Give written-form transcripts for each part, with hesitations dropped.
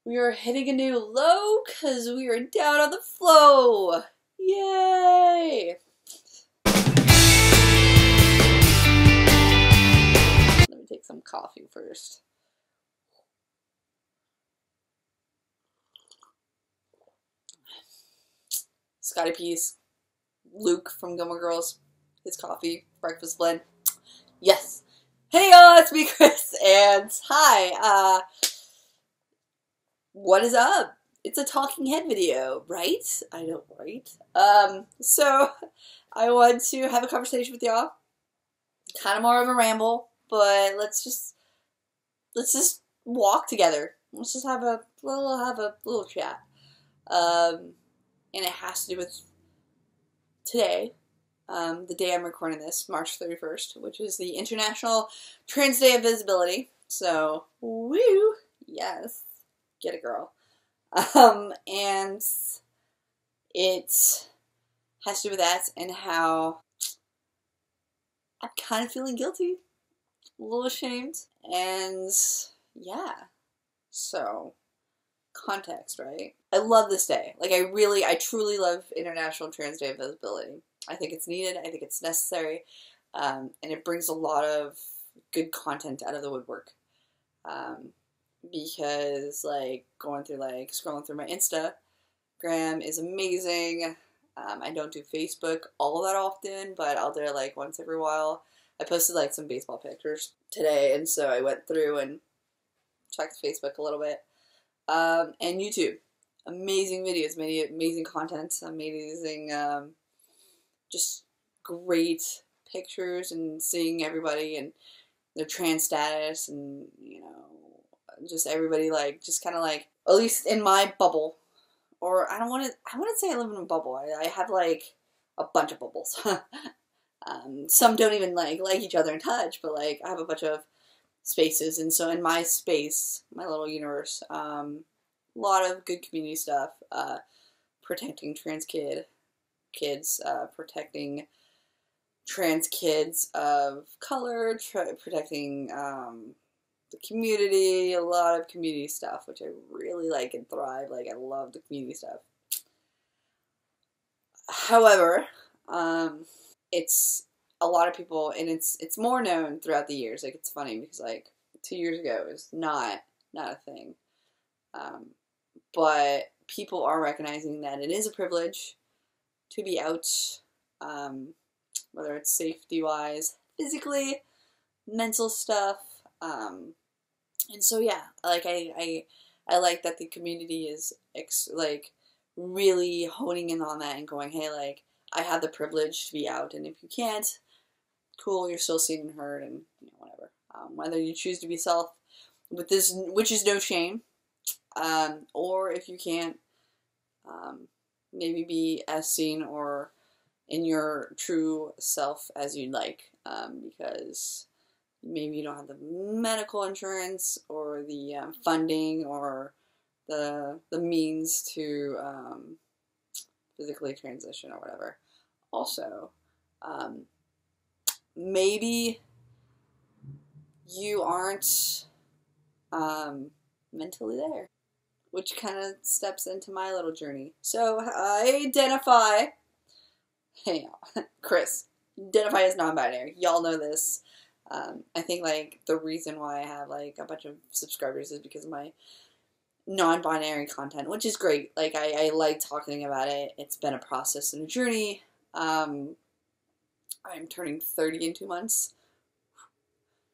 We are hitting a new low because we are down on the flow. Yay! Let me take some coffee first. Scotty P's, Luke from Gilmore Girls, his coffee, breakfast blend. Yes. Hey y'all, it's me, Chris, and hi. What is up? It's a talking head video, right? I know, right? So I want to have a conversation with y'all. Kind of more of a ramble, but let's just walk together. Let's just have a little chat. And it has to do with today, the day I'm recording this, March 31st, which is the International Trans Day of Visibility. So, woo! Yes. Get it, girl. And it has to do with that and how I'm kind of feeling guilty, a little ashamed, and yeah. So, context, right? I love this day. Like, I truly love International Trans Day of Visibility. I think it's needed. I think it's necessary. And it brings a lot of good content out of the woodwork. Because, like, scrolling through my Instagram is amazing. I don't do Facebook all that often, but I'll do it, like, once every while. I posted, like, some baseball pictures today, and so I went through and checked Facebook a little bit. And YouTube. Amazing videos, amazing content, amazing, just great pictures, and seeing everybody and their trans status, and, you know, just everybody, like, just kind of like, at least in my bubble, or I wouldn't say I live in a bubble. I have, like, a bunch of bubbles. Some don't even, like each other in touch, but, like, I have a bunch of spaces, and so in my space, my little universe, a lot of good community stuff, protecting trans kids, protecting trans kids of color, protecting the community, a lot of community stuff, which I really like and thrive. Like, I love the community stuff. However, it's a lot of people, and it's more known throughout the years. Like, it's funny because, like, 2 years ago it was not a thing. But people are recognizing that it is a privilege to be out, whether it's safety-wise, physically, mental stuff, and so yeah, like, I like that the community is, like, really honing in on that and going, hey, like, I have the privilege to be out, and if you can't, cool, you're still seen and heard, and, you know, whatever. Whether you choose to be self with this, which is no shame, or if you can't, maybe be as seen or in your true self as you'd like, because maybe you don't have the medical insurance or the funding or the means to physically transition or whatever. Also, maybe you aren't mentally there, which kind of steps into my little journey. So I identify, hey, Chris, identify as non-binary. Y'all know this. I think, like, the reason why I have, like, a bunch of subscribers is because of my non-binary content, which is great. Like, I like talking about it. It's been a process and a journey. I'm turning 30 in 2 months.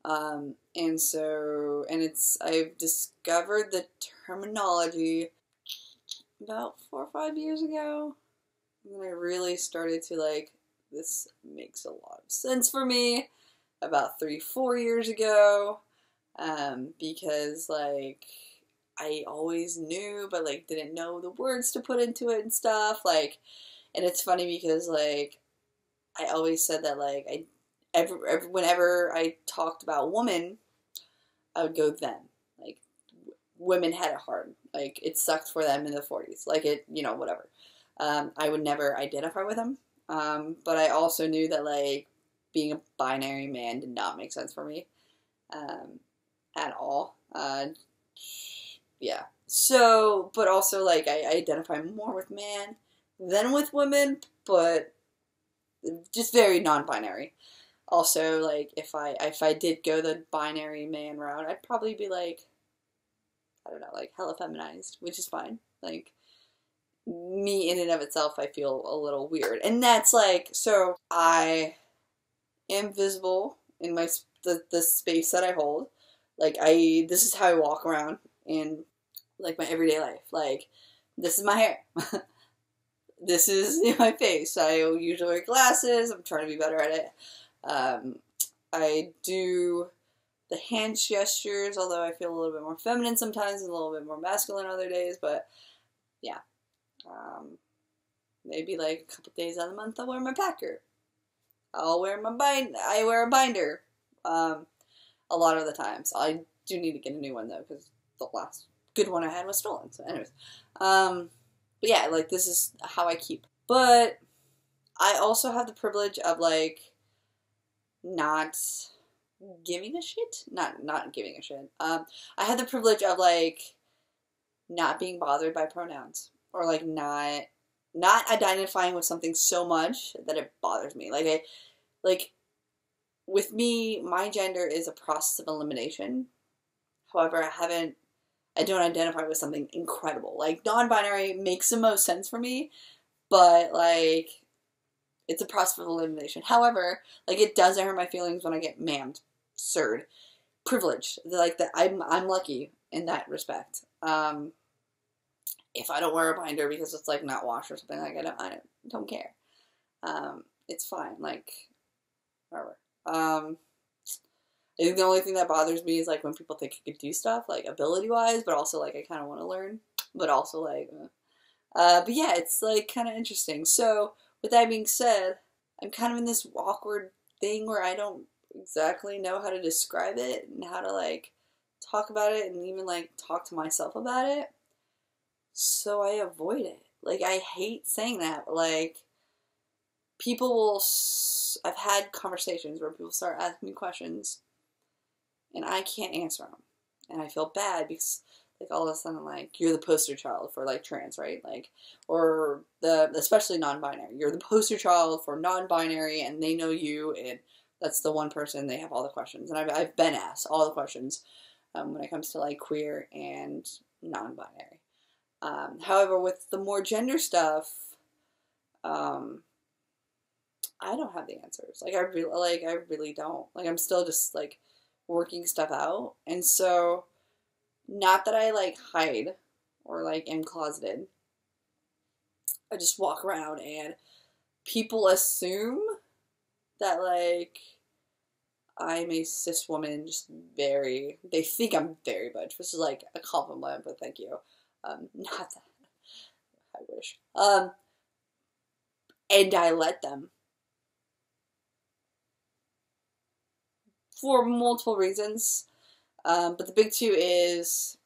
And so, I've discovered the terminology about 4 or 5 years ago. And I really started to, like, this makes a lot of sense for me about 3-4 years ago. Because, like, I always knew, but, like, didn't know the words to put into it and stuff. Like, and it's funny because, like, I always said that, like, whenever I talked about woman, I would go them. Like, women had it hard. Like, it sucked for them in the 40s. Like, it, you know, whatever. I would never identify with them. But I also knew that, like, being a binary man did not make sense for me. At all. Yeah. So, but also, like, I identify more with man than with women, but just very non-binary. Also, like, if I did go the binary man route, I'd probably be like, I don't know, like hella feminized, which is fine. Like, me in and of itself, I feel a little weird, and that's like, so I am visible in the space that I hold. Like, this is how I walk around in like my everyday life. Like, this is my hair. This is my face. I usually wear glasses. I'm trying to be better at it. I do the hand gestures, although I feel a little bit more feminine sometimes and a little bit more masculine other days. But yeah, maybe like a couple days out of the month I'll wear my packer. I wear a binder. A lot of the times. I do need to get a new one though, because the last good one I had was stolen. So, anyways, but yeah, like, this is how I keep. But I also have the privilege of, like, not giving a shit. Not giving a shit. I have the privilege of, like, not being bothered by pronouns, or like not identifying with something so much that it bothers me. Like with me, my gender is a process of elimination. However, I don't identify with something incredible. Like, non-binary makes the most sense for me, but, like, it's a process of elimination. However, like, it doesn't hurt my feelings when I get mammed, sirred, privileged. Like, that I'm lucky in that respect. If I don't wear a binder because it's, like, not washed or something, like, I don't care. It's fine. Like, whatever. I think the only thing that bothers me is, like, when people think I could do stuff, like, ability-wise, but also, like, I kind of want to learn, but also, like, but yeah, it's, like, kind of interesting. So, with that being said, I'm kind of in this awkward thing where I don't exactly know how to describe it and how to, like, talk about it and even, like, talk to myself about it. So I avoid it. Like, I hate saying that, but, like, people will, I've had conversations where people start asking me questions and I can't answer them. And I feel bad because, like, all of a sudden, like, you're the poster child for, like, trans, right? Like, or especially non-binary. You're the poster child for non-binary, and they know you, and that's the one person, they have all the questions. And I've been asked all the questions when it comes to, like, queer and non-binary. However, with the more gender stuff, I don't have the answers. Like, I really don't. Like, I'm still just, like, working stuff out. And so, not that I, like, hide or, like, am closeted. I just walk around and people assume that, like, I'm a cis woman, just they think I'm very butch, which is, like, a compliment, but thank you. Not that. I wish. And I let them. For multiple reasons. But the big two is,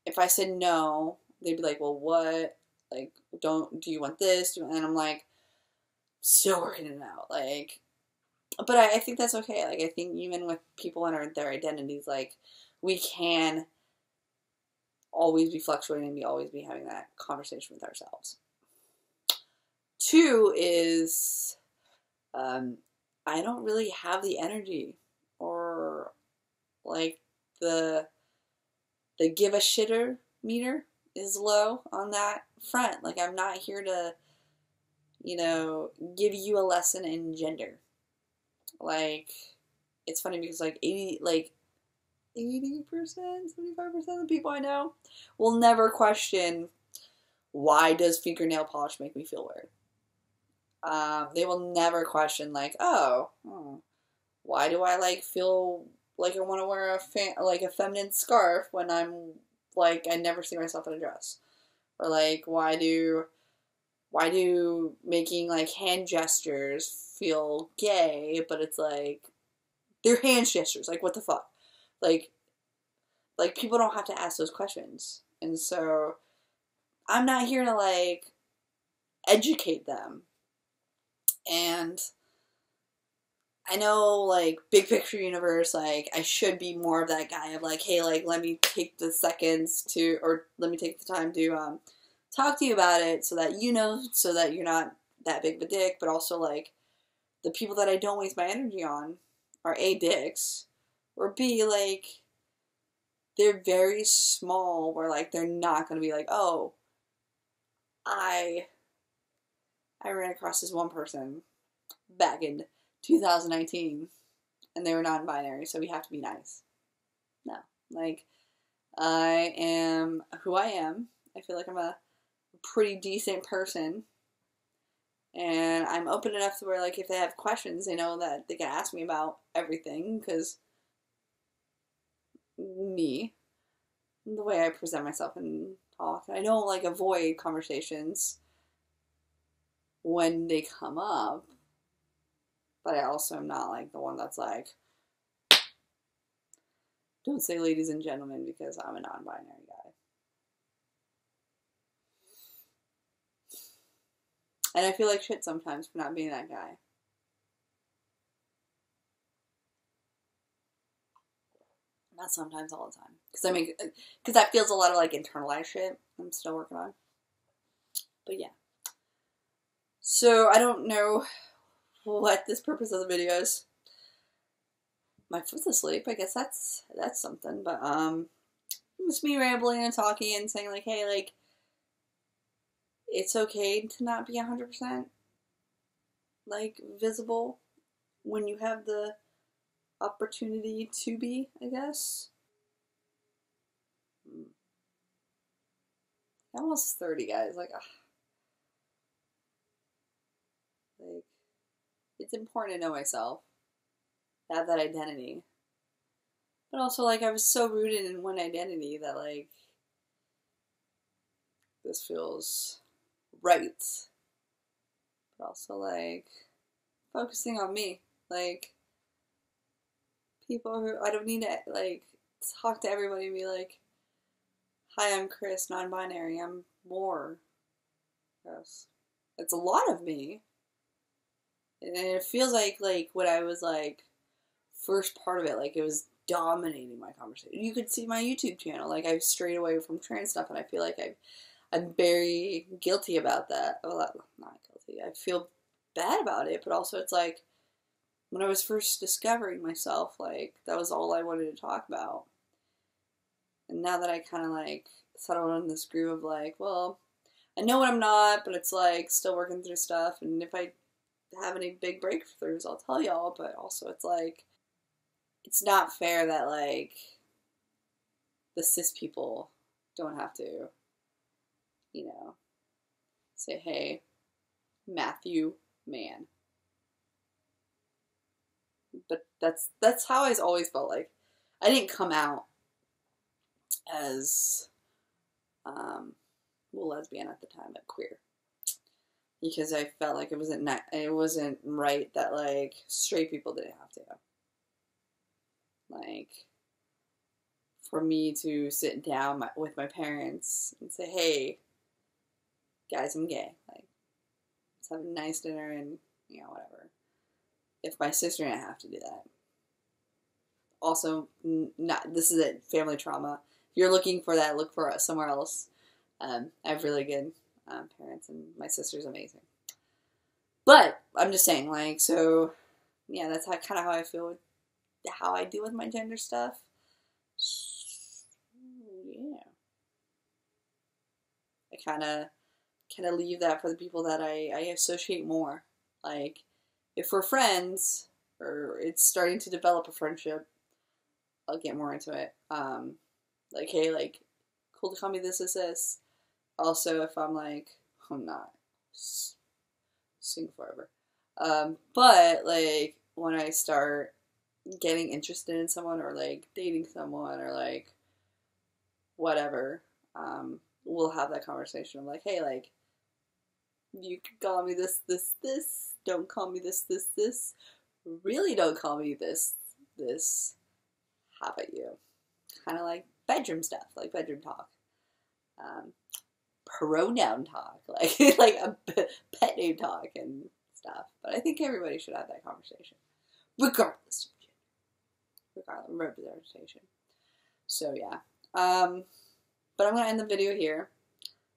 if I said no, they'd be like, well, what? Like, do you want this? And I'm like, still working it out. Like, but I think that's okay. Like, I think even with people and their identities, like, we can always be fluctuating and always be having that conversation with ourselves. Two is, I don't really have the energy or, like, the give a shitter meter is low on that front. Like, I'm not here to, give you a lesson in gender. Like, it's funny because, like, 80%, 75% of the people I know will never question, why does fingernail polish make me feel weird? They will never question, like, why do I, like, feel like I want to wear a feminine scarf when I'm, like, I never see myself in a dress? Or, like, why do making, like, hand gestures feel gay, but it's, like, they're hand gestures. Like, what the fuck? Like, people don't have to ask those questions. And so, I'm not here to, like, educate them. And I know, like, big picture universe, like, I should be more of that guy of, like, hey, like, let me take the seconds to, or let me take the time to, talk to you about it so that you know, so that you're not that big of a dick, but also, like, the people that I don't waste my energy on are A, dicks, or B, like, they're very small, where, like, they're not gonna be like, oh, I ran across this one person back in 2019, and they were non-binary, so we have to be nice. No. Like, I am who I am. I feel like I'm a pretty decent person, and I'm open enough to where, like, if they have questions, they know that they can ask me about everything, because me, the way I present myself and talk, I don't, like, avoid conversations when they come up, but I also am not, like, the one that's like, don't say ladies and gentlemen because I'm a non-binary guy. And I feel like shit sometimes for not being that guy. Not sometimes, all the time. Because that feels a lot of, like, internalized shit I'm still working on. But yeah. So, I don't know what this purpose of the video is. My foot's asleep. I guess that's something. But, it's me rambling and talking and saying, like, hey, like, it's okay to not be 100%, like, visible when you have the opportunity to be, I guess. I'm almost 30, guys. Like, it's important to know myself, to have that identity. But also, like, I was so rooted in one identity that, like, this feels right. But also, like, focusing on me. Like, people who, I don't need to, like, talk to everybody and be like, hi, I'm Chris, non-binary, I'm more. Yes. It's a lot of me. And it feels like when I was, like, first part of it, like, it was dominating my conversation. You could see my YouTube channel, like, I've strayed away from trans stuff, and I feel like I'm very guilty about that. Well, not guilty. I feel bad about it, but also it's like, when I was first discovering myself, like, that was all I wanted to talk about. And now that I kind of, like, settled on this groove of, like, well, I know what I'm not, but it's, like, still working through stuff, and if I have any big breakthroughs, I'll tell y'all, but also it's, like, it's not fair that, like, the cis people don't have to, you know, say, hey, Matthew, man. But that's how I always felt. Like, I didn't come out as, lesbian at the time, but queer. Because I felt like it wasn't right that, like, straight people didn't have to. Like, for me to sit down with my parents and say, hey, guys, I'm gay. Like, let's have a nice dinner and, you know, whatever. If my sister didn't have to do that. Also, this is it, family trauma. If you're looking for that, look for somewhere else. I have really good parents, and my sister's amazing. But, I'm just saying, like, so, yeah, that's kind of how I feel with how I deal with my gender stuff. Yeah. I kind of leave that for the people that I associate more. Like, if we're friends, or it's starting to develop a friendship, I'll get more into it. Like, hey, like, cool to call me this. Also, if I'm like, I'm not, sing forever. But, like, when I start getting interested in someone, or, like, dating someone, or, like, whatever, we'll have that conversation. I'm like, hey, like, you can call me this. Don't call me this. Really don't call me this. How about you? Kind of like bedroom stuff, like bedroom talk. Pronoun talk, like a pet name talk and stuff. But I think everybody should have that conversation. regardless of gender, regardless of representation. So yeah, but I'm gonna end the video here,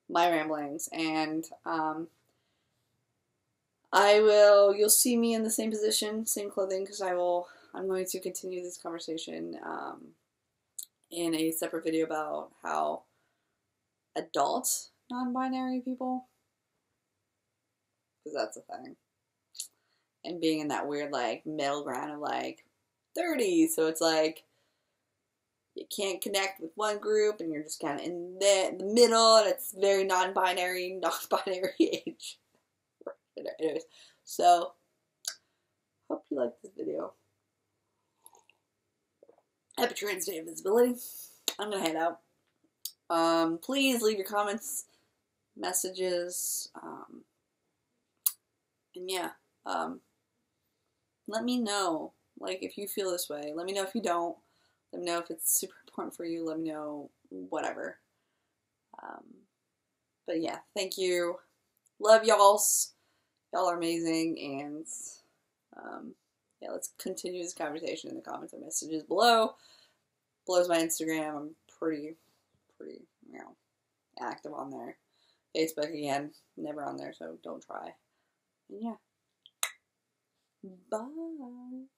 my ramblings, and you'll see me in the same position, same clothing, because I'm going to continue this conversation in a separate video about how adult non-binary people, because that's a thing, and being in that weird like middle ground of like 30, so it's like you can't connect with one group and you're just kind of in the middle, and it's very non-binary age. Anyways, so hope you liked this video. Happy Trans Day of Visibility. I'm gonna head out. Please leave your comments, messages, and yeah, let me know, like, if you feel this way. Let me know if you don't. Let me know if it's super important for you. Let me know whatever. But yeah, thank you. Love y'alls. Y'all are amazing, and yeah, let's continue this conversation in the comments and messages below. Below's my Instagram. I'm pretty, active on there. Facebook, again, never on there, so don't try. And yeah. Bye.